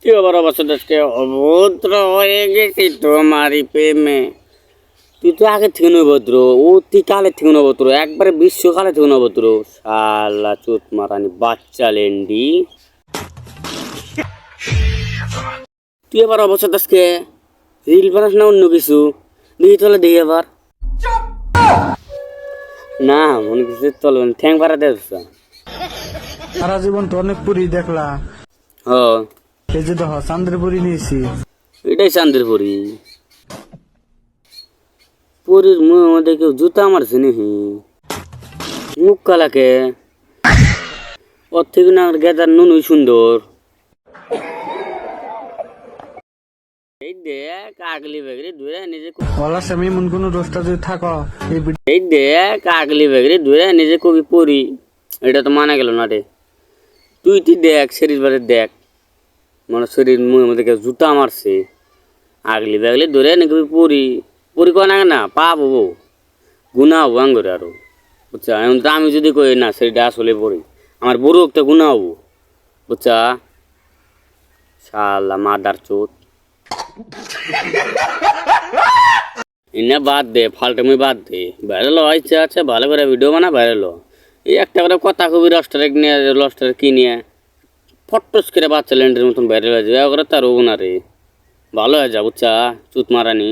কি আবার অবস্থা আজকে অভদ্র হয়ে গেছি তোমারই প্রেমে। তুই তো আগে থেকে নভদ্র, অতি কালে থেকে নভদ্র, একবারে বিশ্বকালে থেকে নভদ্র। শালা চুত মারানি বাচ্চা লেন্ডি। তুই আবার অবস্থা আজকে রিল বানাস না অন্য কিছু দেখি, তাহলে দেখি আবার। না মনে কিছু চলবে, ঠ্যাং ভাড়া দেয় সারা জীবন তো অনেক পুরি দেখলা, হ এই যে দেখো চান্দের পুরি নিয়েছি। এটাই চান্দের পরি। পরির মুখ মধ্যে কেউ জুতা মারছে নাকি? মুখ কালাকে ওর থেকে না গেদার নুনুই সুন্দর। এই দেখ আগলি বেগরি ধুয়ে নিজে বলার স্বামী এমন কোন রোস্টার যদি থাকো এই এই দেখ আগলি বেগরি ধুয়ে নিজে কবি পড়ি, এটা তো মানা গেল না রে। তুই দেখ শরীর বারে দেখ, মানে শরীর মুখের মধ্যে কেউ জুতা মারছে, আগলি বেগলি ধরে নাকি পড়ি পড়ি কয় না না পাবো গুণা হবো আঙ্গরে আরো, বুঝছা? এখন তো আমি যদি কই না সেটা আসলে পড়ি, আমার বড় একটা গুণা হবো, বুঝছা? শালা মাদার চোদ। এনে বাদ দে, ফালটামি বাদ দে, ভাইরাল হয়েছে আছে ভালো করে ভিডিও বানা ভাইরাল। এই একটা করে কথা কবি রস্টারে নিয়ে লস্টারে কিনিয়ে ফটস করে বাচ্চা ল্যান্ডের মতন ভাইরাল হয়ে যাবে, করে তার ওনারে ভালো হয়ে যা, বুঝছা? চুত মারানি।